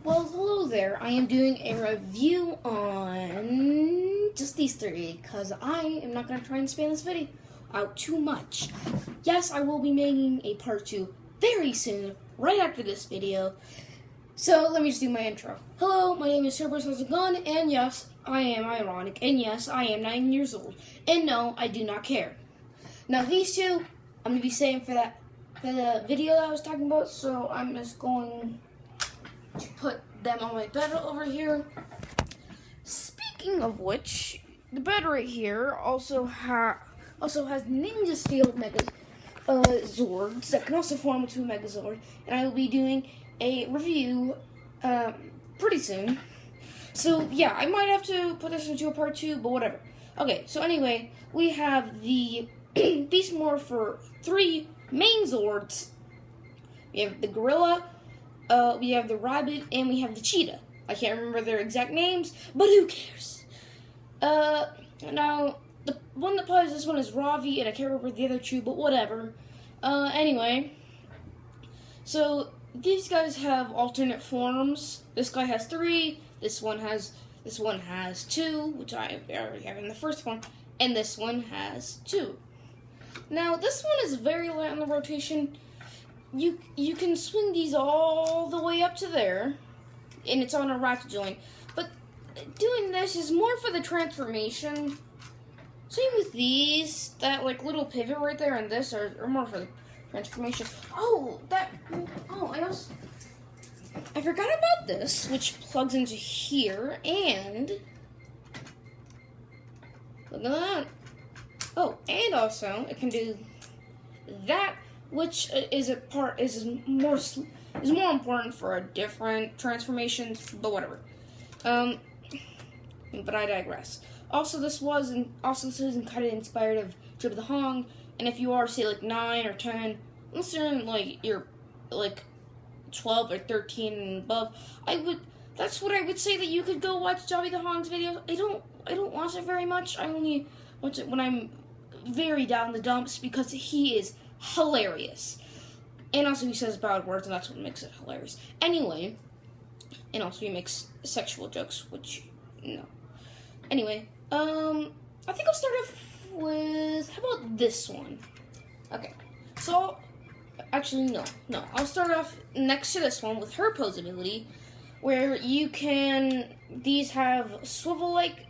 Well, hello there. I am doing a review on just these three because I am not going to try and span this video out too much. Yes, I will be making a part 2 very soon, right after this video. So let me just do my intro. Hello, my name is Cerberus Has a Gun, and yes, I am ironic, and yes, I am 9 years old, and no, I do not care. Now these two, I'm going to be saving for the video that I was talking about, so I'm just going to put them on my bed over here. Speaking of which, the bed right here also has Ninja Steel Mega Zords that can also form into a Megazord, and I will be doing a review pretty soon. So yeah, I might have to put this into a part 2, but whatever. Okay, so anyway, we have the Beast Morpher 3 main Zords. We have the Gorilla, we have the Rabbit, and we have the Cheetah. I can't remember their exact names, but who cares? Now, the one that plays this one is Ravi, and I can't remember the other two, but whatever. Anyway, so these guys have alternate forms. This guy has 3, this one has 2, which I already have in the first form, and this one has 2. Now, this one is very light on the rotation. You can swing these all the way up to there, and it's on a ratchet joint. But doing this is more for the transformation. Same with these, that like little pivot right there and this are more for the transformation. I forgot about this, which plugs into here, and look at that. Oh, and also it can do that, which is more important for a different transformations, but whatever. But I digress. Also, this isn't kind of inspired of Drip of the Hong, and if you are, say, like 9 or 10, unless you're like 12 or 13 and above, that's what I would say that you could go watch Jobby the Hong's videos. I don't watch it very much. I only watch it when I'm very down in the dumps because he is hilarious. And also he says bad words, and that's what makes it hilarious. Anyway, and also he makes sexual jokes, which, no. Anyway, I think I'll start off with, how about this one? Okay, so, actually, no. I'll start off next to this one with her pose ability, where these have swivel-like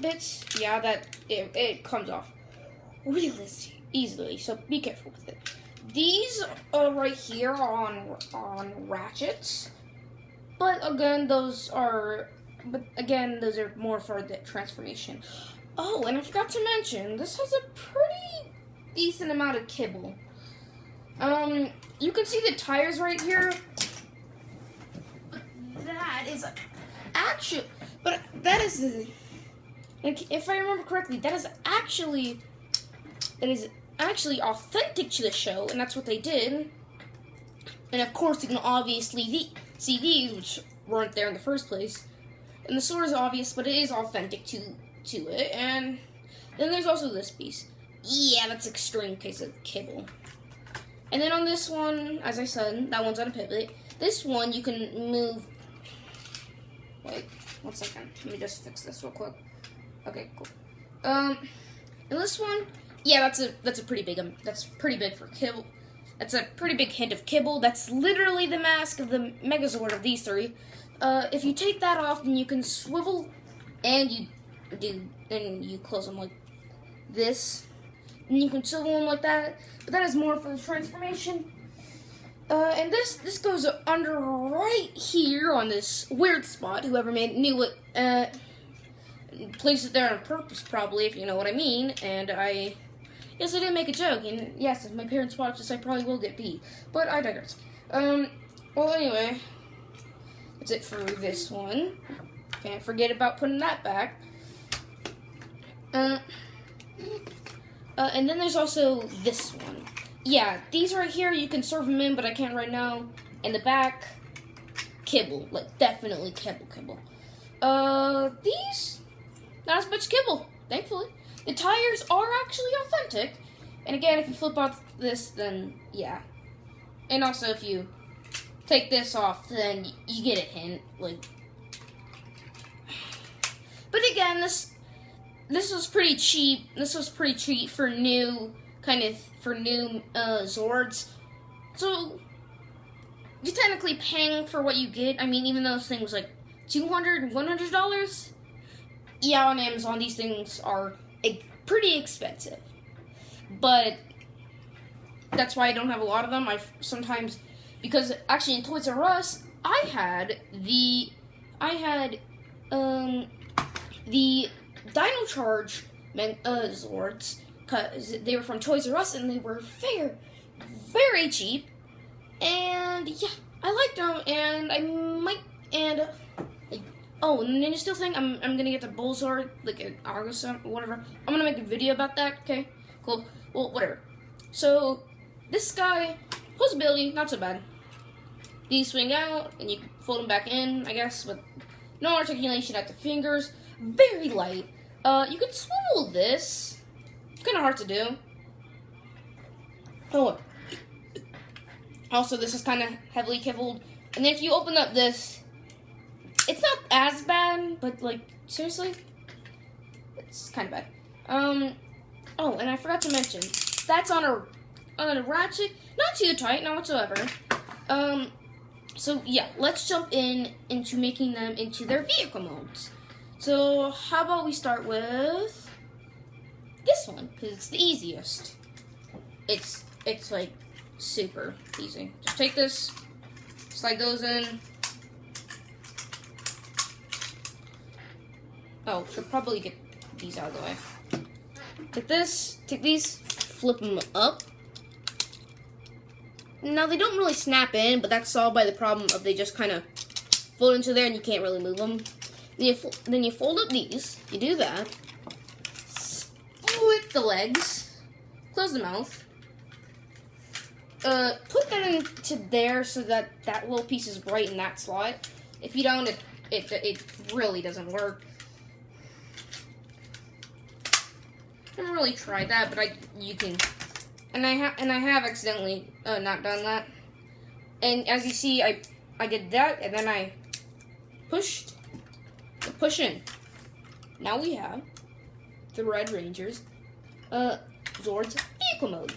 bits. Yeah, that, it comes off really easily, so be careful with it. These are right here on ratchets, but again, those are more for the transformation. Oh, and I forgot to mention, this has a pretty decent amount of kibble. You can see the tires right here, if I remember correctly, that is actually authentic to the show, and that's what they did. And of course, you can obviously see these, which weren't there in the first place. And the sword is obvious, but it is authentic to it. And then there's also this piece. Yeah, that's extreme case of kibble. And then on this one, as I said, that one's on a pivot. This one you can move. Wait, 1 second. Let me just fix this real quick. Okay, cool. And this one, yeah, that's pretty big for kibble. That's a pretty big hint of kibble. That's literally the mask of the Megazord of these 3. If you take that off, then you can swivel, and you close them like this, and you can swivel them like that. But that is more for the transformation. And this goes under right here on this weird spot. Whoever knew it, placed it there on purpose, probably, if you know what I mean. And yes, I did make a joke, and yes, if my parents watch this, I probably will get beat. But I digress. Well, anyway, that's it for this one. Can't forget about putting that back. And then there's also this one. Yeah, these right here, you can serve them in, but I can't right now. In the back, kibble. Like, definitely kibble. These, not as much kibble, thankfully. The tires are actually authentic. And again, if you flip out this, then, yeah. And also, if you take this off, then you get a hint. Like, but again, this was pretty cheap. This was pretty cheap for new zords. So you're technically paying for what you get. I mean, even though this thing was like $200, $100. Yeah, on Amazon, these things are pretty expensive. But that's why I don't have a lot of them. Because actually in Toys R Us, I had the Dino Charge zords, because they were from Toys R Us and they were very cheap. And yeah, I liked them, and oh, and Ninja Steel thing, I'm gonna get the Bull Zord, like an Argus or whatever. I'm gonna make a video about that, okay? Cool. Well, whatever. So, this guy, posability, not so bad. These swing out, and you can fold them back in, I guess, with no articulation at the fingers. Very light. You could swivel this. It's kind of hard to do. Oh, also, this is kind of heavily kibbled. And then if you open up this, it's not as bad, but, like, seriously? It's kind of bad. Oh, and I forgot to mention, that's on a ratchet. Not too tight, not whatsoever. So, yeah, let's jump into making them into their vehicle modes. So, how about we start with this one, because it's the easiest. It's like, super easy. Just take this, slide those in. Oh, should probably get these out of the way. Take this, take these, flip them up. Now, they don't really snap in, but that's solved by the problem of they just kind of fold into there and you can't really move them. Then you fold up these, you do that, split the legs, close the mouth, put that into there so that that little piece is right in that slot. If you don't, it really doesn't work. I haven't really tried that, but you can, and I have accidentally not done that. And as you see, I did that, and then I push in. Now we have the Red Ranger's Zords vehicle mode.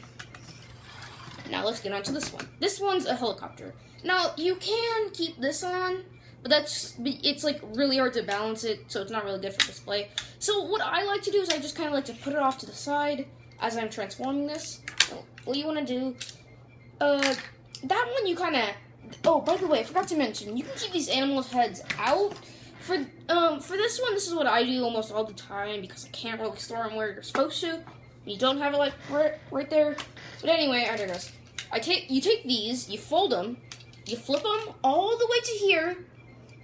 Now let's get on to this one. This one's a helicopter. Now you can keep this on, but it's like really hard to balance it, so it's not really good for display. So what I like to do is I just kind of like to put it off to the side as I'm transforming this. So what you want to do, that one you kind of, oh, by the way, I forgot to mention, you can keep these animals' heads out. For this one, this is what I do almost all the time because I can't really store them where you're supposed to. You don't have it like right there. But anyway, I digress. You take these, you fold them, you flip them all the way to here,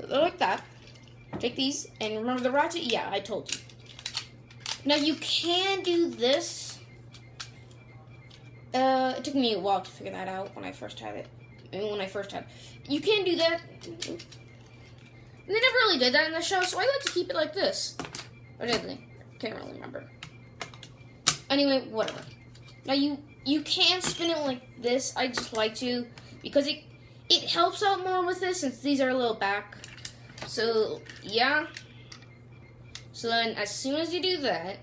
like that. Take these, and remember the ratchet? Yeah, I told you. Now you can do this. It took me a while to figure that out when I first had it. You can do that. They never really did that in the show, so I like to keep it like this. Or did they? Can't really remember. Anyway, whatever. Now you can spin it like this. I just like to because it helps out more with this since these are a little back. So yeah. So then as soon as you do that,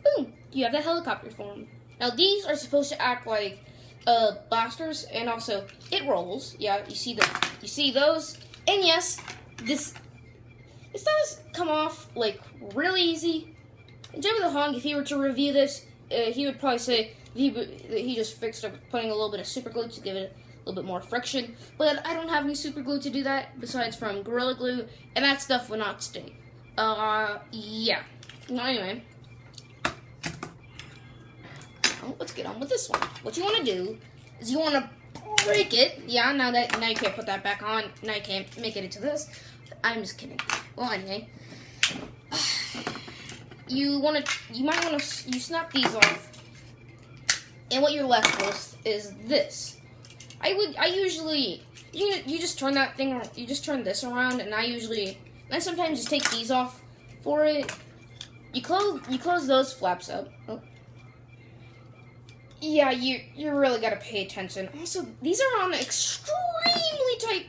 boom, you have the helicopter form. Now these are supposed to act like blasters, and also it rolls. Yeah, you see those. And yes, this does come off like really easy. Jimmy the Hong, if he were to review this, he would probably say he just fixed up putting a little bit of super glue to give it a little bit more friction. But I don't have any super glue to do that besides from Gorilla Glue, and that stuff will not stick. Yeah. Anyway, now let's get on with this one. What you want to do is you want to break it. Yeah, now you can't put that back on. Now you can't make it into this. I'm just kidding. Well, anyway, you snap these off, and what you're left with is this. I usually you just turn that thing. You just turn this around, and I sometimes just take these off for it. You close those flaps up. Oh. Yeah, you really gotta pay attention. Also, these are on extremely tight